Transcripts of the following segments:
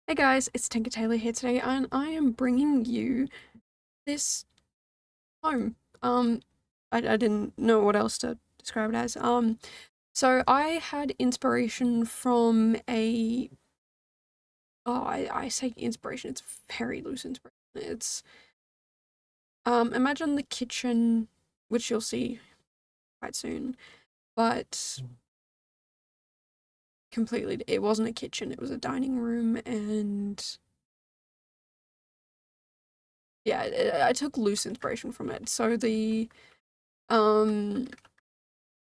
Hey guys, it's Tinker Taylor here today, and I am bringing you this home. I didn't know what else to describe it as. So I had inspiration from I say inspiration, it's very loose inspiration. It's, imagine the kitchen, which you'll see quite soon, but completely, it wasn't a kitchen, it was a dining room, and yeah, I took loose inspiration from it. So um,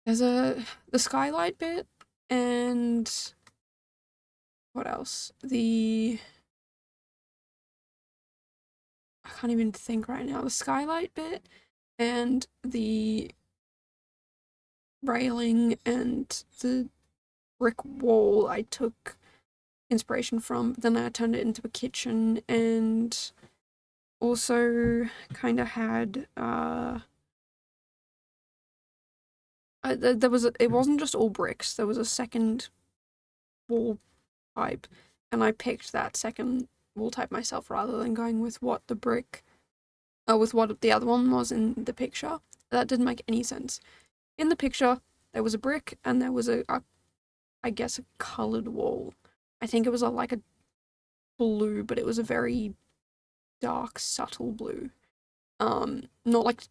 there's the skylight bit, and what else? I can't even think right now. The skylight bit and the railing and the brick wall I took inspiration from. Then I turned it into a kitchen, and also kind of had there was it wasn't just all bricks. There was a second wall type, and I picked that second wall type myself rather than going with what with what the other one was in the picture. That didn't make any sense. In the picture, there was a brick and there was I guess, a colored wall. I think it was like a blue, but it was a very dark, subtle blue. Not like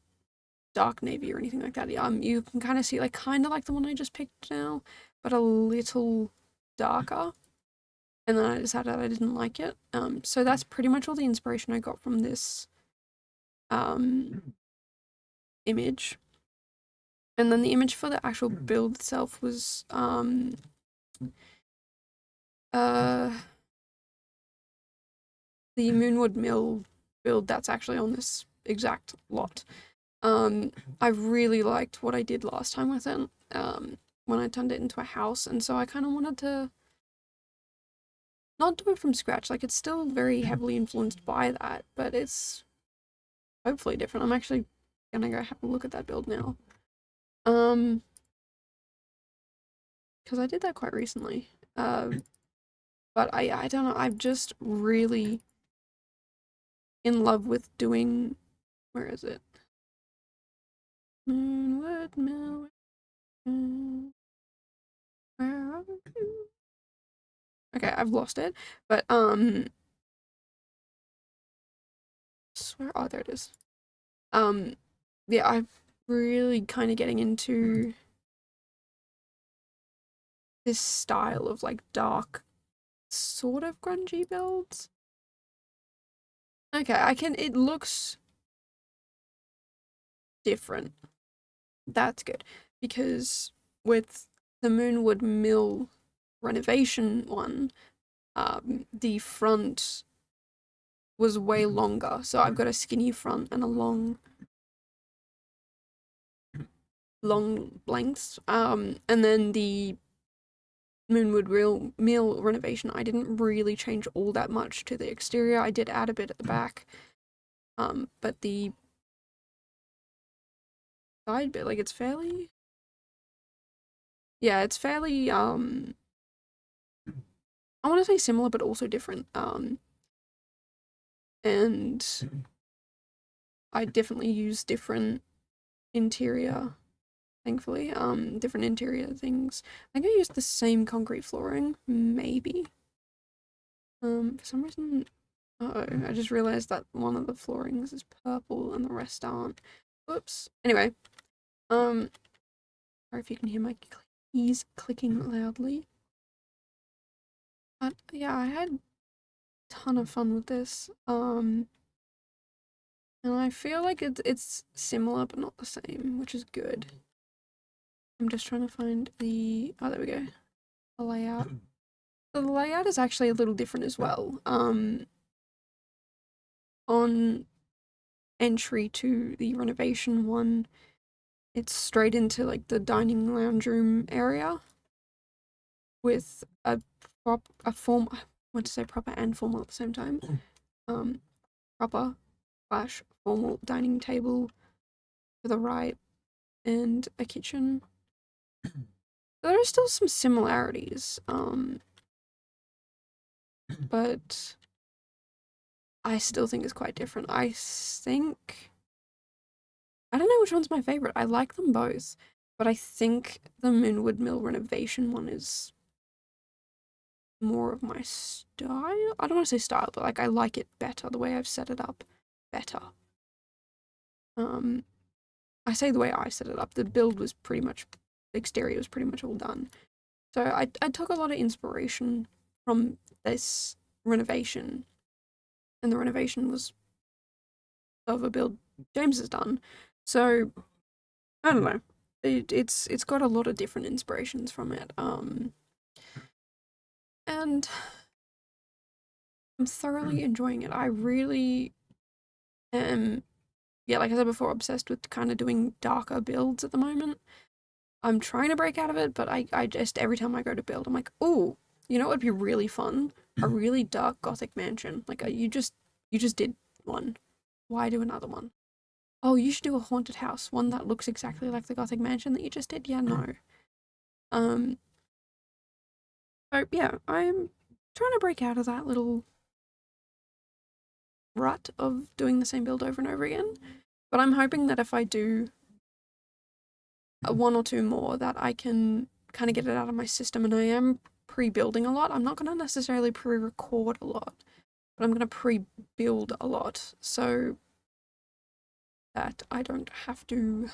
dark navy or anything like that. You can kind of see kind of like the one I just picked now, but a little darker. And then I decided I didn't like it. So that's pretty much all the inspiration I got from this image. And then the image for the actual build itself was the Moonwood Mill build that's actually on this exact lot. I really liked what I did last time with it, when I turned it into a house, and so I kind of wanted to not do it from scratch. Like, it's still very heavily influenced by that, but it's hopefully different. I'm actually gonna go have a look at that build now. Because I did that quite recently. But I don't know, I'm just really in love with doing, where is it? Moonwood Mill, where are you? Okay, I've lost it, but swear, oh, there it is. Yeah, I'm really kind of getting into this style of like dark, sort of grungy builds. Okay, it looks different. That's good, because with the Moonwood Mill renovation one, the front was way longer, so I've got a skinny front and a long lengths. And then the Moonwood Mill renovation, I didn't really change all that much to the exterior. I did add a bit at the back, but the side bit, like, it's fairly, yeah, it's fairly, I want to say similar, but also different. And I definitely use different interior, thankfully, different interior things. I think I used the same concrete flooring, maybe. For some reason, I just realized that one of the floorings is purple and the rest aren't. Whoops. Anyway, sorry if you can hear my keys clicking loudly. But yeah, I had a ton of fun with this. And I feel like it's similar but not the same, which is good. I'm just trying to find oh, there we go. The layout. So the layout is actually a little different as well. On entry to the renovation one, it's straight into like the dining lounge room area with a form. I want to say proper and formal at the same time. Proper slash formal dining table to the right, and a kitchen. There are still some similarities. but I still think it's quite different. I don't know which one's my favorite. I like them both, but I think the Moonwood Mill renovation one is more of my style. I don't want to say style, but like I like it better. The way I've set it up better. Um, I say the way I set it up. The build was pretty much, the exterior was pretty much all done. So I took a lot of inspiration from this renovation, and the renovation was of a build James has done. So I don't know. It's got a lot of different inspirations from it. And I'm thoroughly enjoying it. I really am, yeah, like I said before, obsessed with kind of doing darker builds at the moment. I'm trying to break out of it, but I just, every time I go to build, I'm like, oh, you know what would be really fun? A really dark gothic mansion. Like, you just did one. Why do another one? Oh, you should do a haunted house, one that looks exactly like the gothic mansion that you just did. Yeah, no. Um, so yeah, I'm trying to break out of that little rut of doing the same build over and over again. But I'm hoping that if I do one or two more, that I can kind of get it out of my system. And I am pre-building a lot. I'm not going to necessarily pre-record a lot, but I'm going to pre-build a lot so that I don't have to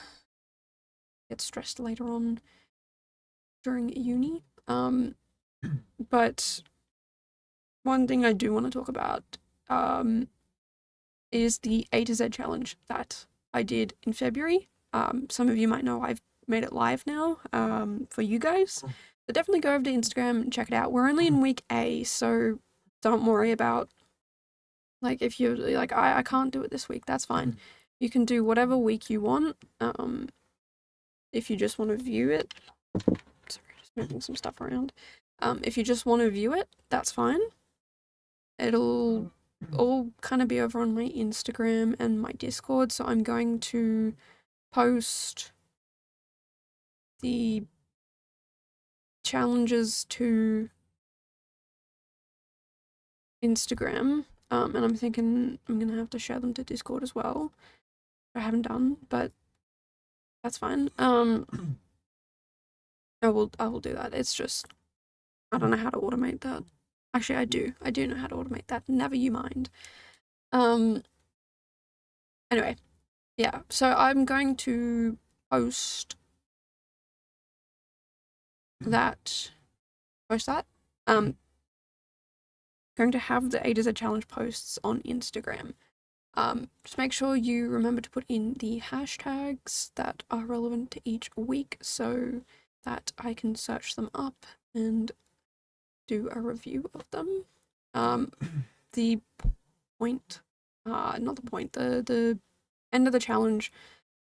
get stressed later on during uni. But one thing I do want to talk about is the A to Z challenge that I did in February. Some of you might know I've made it live now for you guys. So definitely go over to Instagram and check it out. We're only in week A, so don't worry about, like, if you're like, I can't do it this week, that's fine. You can do whatever week you want. If you just want to view it. Sorry, just moving some stuff around. If you just want to view it, that's fine. It'll all kind of be over on my Instagram and my Discord, so I'm going to post the challenges to Instagram, and I'm thinking I'm gonna have to share them to Discord as well. I haven't done, but that's fine. I will do that. It's just I don't know how to automate that. Actually, I do know how to automate that. Never you mind. Anyway, yeah. So I'm going to post that. Post that. Going to have the A to Z challenge posts on Instagram. Just make sure you remember to put in the hashtags that are relevant to each week so that I can search them up and do a review of them. The point, not the point, the end of the challenge,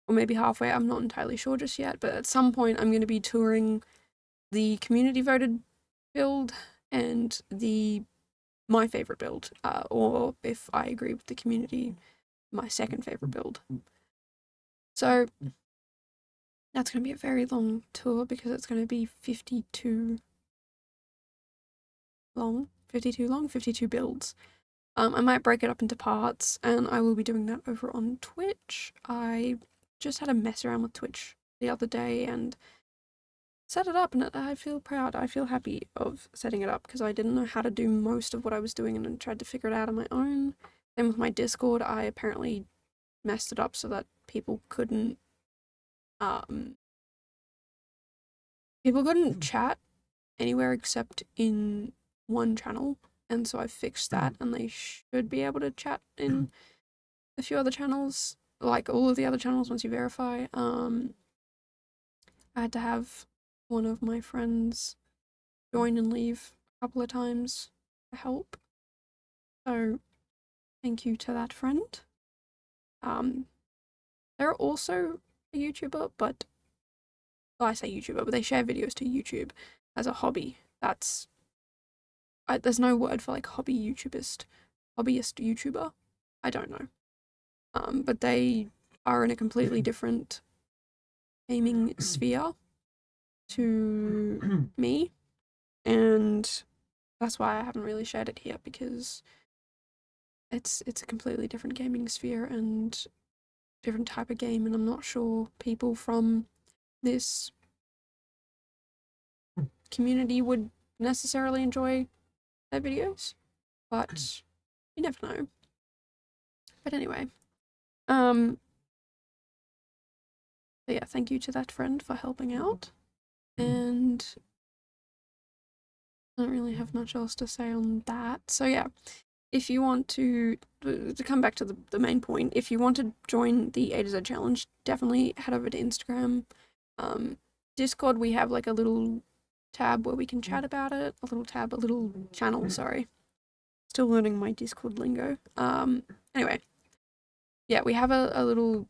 or maybe halfway, I'm not entirely sure just yet, but at some point I'm going to be touring the community voted build and my favorite build, or if I agree with the community, my second favorite build. So that's going to be a very long tour because it's going to be 52 builds. I might break it up into parts, and I will be doing that over on Twitch. I just had a mess around with Twitch the other day and set it up, and I feel proud. I feel happy of setting it up because I didn't know how to do most of what I was doing and I tried to figure it out on my own. Same with my Discord. I apparently messed it up so that people couldn't chat anywhere except in one channel, and so I fixed that, and they should be able to chat in a few other channels, like all of the other channels once you verify. I had to have one of my friends join and leave a couple of times to help, so thank you to that friend. They're also a YouTuber, but well, I say YouTuber, but they share videos to YouTube as a hobby. There's no word for like hobbyist YouTuber. I don't know. But they are in a completely different gaming sphere to me, and that's why I haven't really shared it here, because it's a completely different gaming sphere and different type of game, and I'm not sure people from this community would necessarily enjoy their videos, but you never know. But anyway, so yeah, thank you to that friend for helping out, and I don't really have much else to say on that. So yeah, if you want to come back to the main point, if you want to join the A to Z challenge, definitely head over to Instagram. Discord, we have like a little tab where we can chat about it. A little channel, sorry. Still learning my Discord lingo. Anyway, yeah, we have a little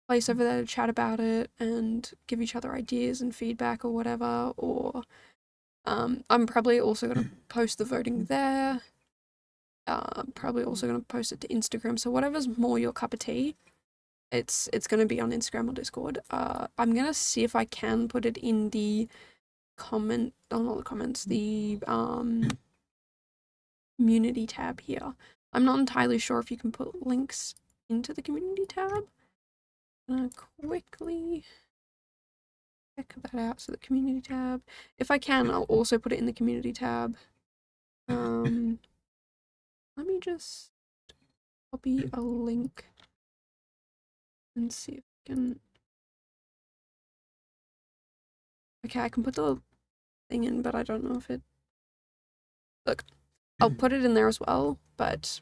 place over there to chat about it and give each other ideas and feedback or whatever. Or I'm probably also going to post the voting there. Probably also going to post it to Instagram. So whatever's more your cup of tea, it's going to be on Instagram or Discord. I'm going to see if I can put it in the not the comments, the community tab here. I'm not entirely sure if you can put links into the community tab. I'm gonna quickly check that out. So the community tab, if I can, I'll also put it in the community tab. Let me just copy a link and see if I can. Okay, I can put the thing in, but I don't know if it. Look, I'll put it in there as well, but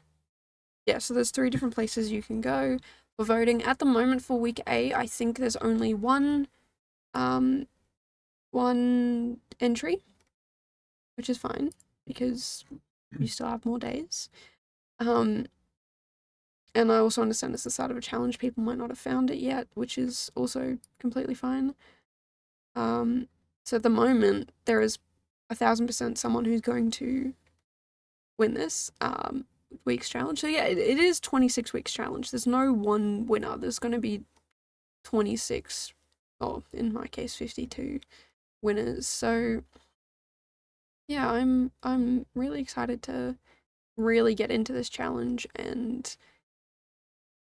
yeah, so there's 3 different places you can go for voting. At the moment for week A, I think there's only one entry, which is fine because you still have more days. And I also understand it's the start of a challenge. People might not have found it yet, which is also completely fine. So at the moment, there is 1,000% someone who's going to win this week's challenge. So yeah, it is 26 weeks challenge. There's no one winner. There's going to be 26, or in my case, 52 winners. So yeah, I'm really excited to really get into this challenge and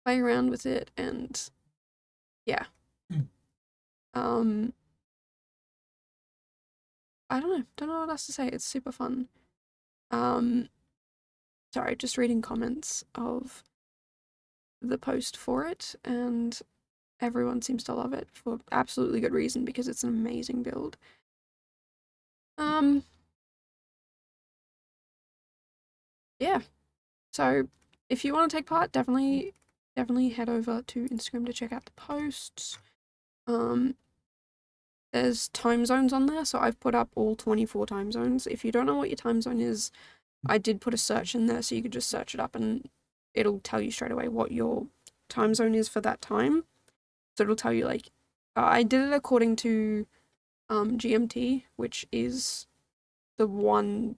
play around with it, and yeah. I don't know what else to say. It's super fun. Sorry, just reading comments of the post for it, and everyone seems to love it for absolutely good reason because it's an amazing build. Yeah. So if you want to take part, definitely head over to Instagram to check out the posts. There's time zones on there, so I've put up all 24 time zones. If you don't know what your time zone is, I did put a search in there so you could just search it up and it'll tell you straight away what your time zone is for that time. So it'll tell you like, I did it according to GMT, which is the one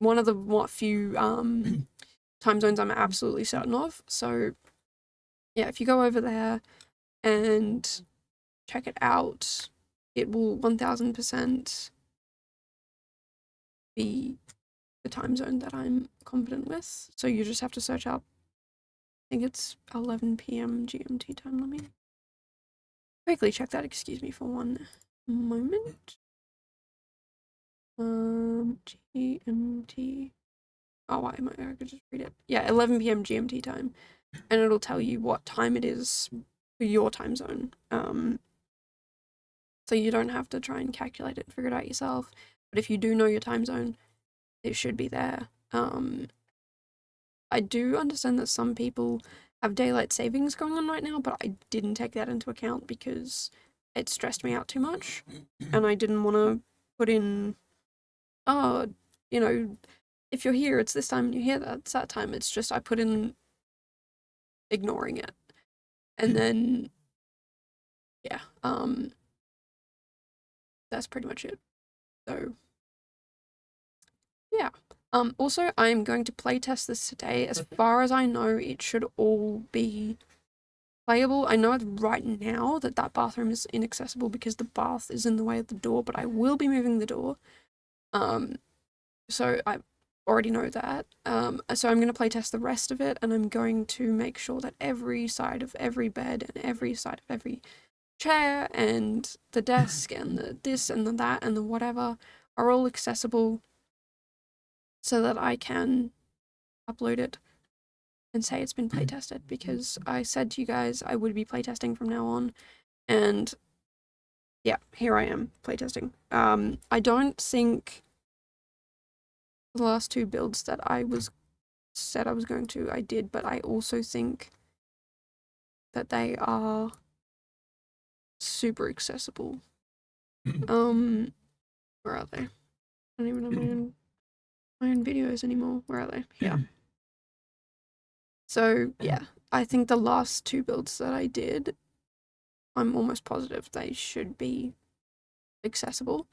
of the few time zones I'm absolutely certain of. So yeah, if you go over there and check it out, it will 1000% be the time zone that I'm confident with. So you just have to search up, I think it's 11 p.m. GMT time. Let me quickly check that. Excuse me for one moment. GMT. Oh, why am I could just read it. Yeah, 11 p.m. GMT time. And it'll tell you what time it is for your time zone. So you don't have to try and calculate it and figure it out yourself. But if you do know your time zone, it should be there. I do understand that some people have daylight savings going on right now, but I didn't take that into account because it stressed me out too much. And I didn't want to put in, oh, you know, if you're here, it's this time, and you're here, that's that time. It's just I put in ignoring it. And then, yeah, that's pretty much it. So, yeah. Also, I'm going to playtest this today. As far as I know, it should all be playable. I know right now that bathroom is inaccessible because the bath is in the way of the door, but I will be moving the door. so I already know that. So I'm going to playtest the rest of it, and I'm going to make sure that every side of every bed and every side of every chair and the desk and the this and the that and the whatever are all accessible so that I can upload it and say it's been playtested, because I said to you guys I would be playtesting from now on, and yeah, here I am playtesting. I don't think the last 2 builds that I said I was going to, I did, but I also think that they are super accessible. Where are they? I don't even know my own videos anymore. Where are they? Here. So yeah, I think the last 2 builds that I did, I'm almost positive they should be accessible.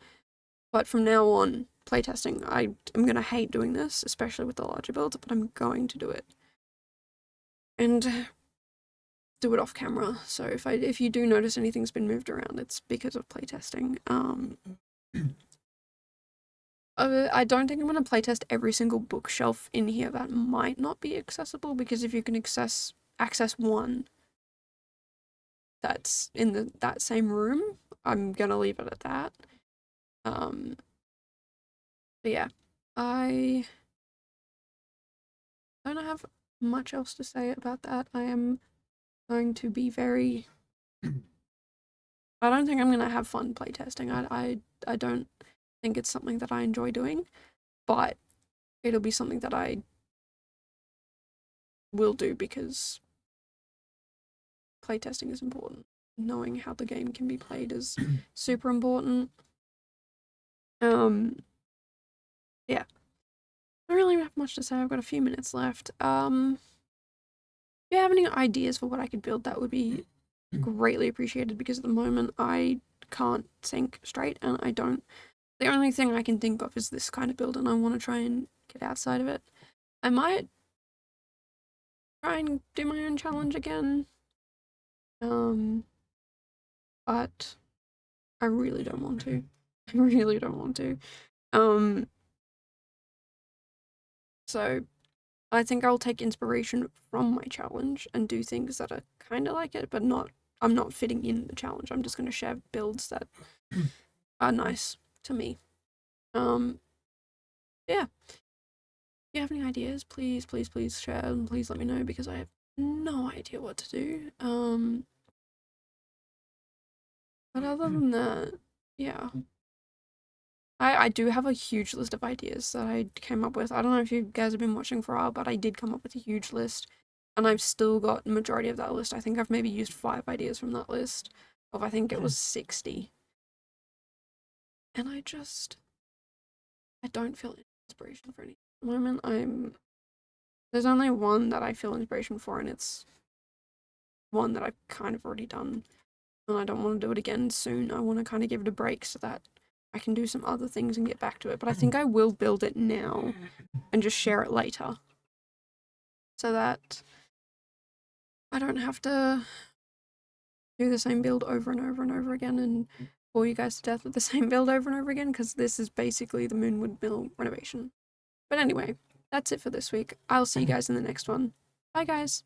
But from now on, playtesting, I'm gonna hate doing this, especially with the larger builds, but I'm going to do it. And do it off camera. So if you do notice anything's been moved around, it's because of playtesting. I don't think I'm going to playtest every single bookshelf in here that might not be accessible, because if you can access one that's in that same room, I'm going to leave it at that. But yeah, I don't have much else to say about that. I am going to be very... I don't think I'm going to have fun playtesting. I don't think it's something that I enjoy doing, but it'll be something that I will do because playtesting is important. Knowing how the game can be played is super important. Yeah. I don't really have much to say. I've got a few minutes left. If you have any ideas for what I could build, that would be greatly appreciated, because at the moment I can't think straight, and the only thing I can think of is this kind of build, and I want to try and get outside of it. I might try and do my own challenge again. But I really don't want to. I really don't want to. So I think I'll take inspiration from my challenge and do things that are kind of like it, but I'm not fitting in the challenge. I'm just going to share builds that are nice to me. Yeah. If you have any ideas, please, please, please share, and please let me know, because I have no idea what to do. But other than that, yeah. I do have a huge list of ideas that I came up with. I don't know if you guys have been watching for a while, but I did come up with a huge list, and I've still got the majority of that list. I think I've maybe used 5 ideas from that list of, I think it was 60. And I don't feel inspiration for any at the moment. There's only one that I feel inspiration for, and it's one that I've kind of already done, and I don't want to do it again soon. I want to kind of give it a break so that I can do some other things and get back to it. But I think I will build it now and just share it later, so that I don't have to do the same build over and over and over again and bore you guys to death with the same build over and over again, because this is basically the Moonwood Mill renovation. But anyway, that's it for this week. I'll see you guys in the next one. Bye, guys.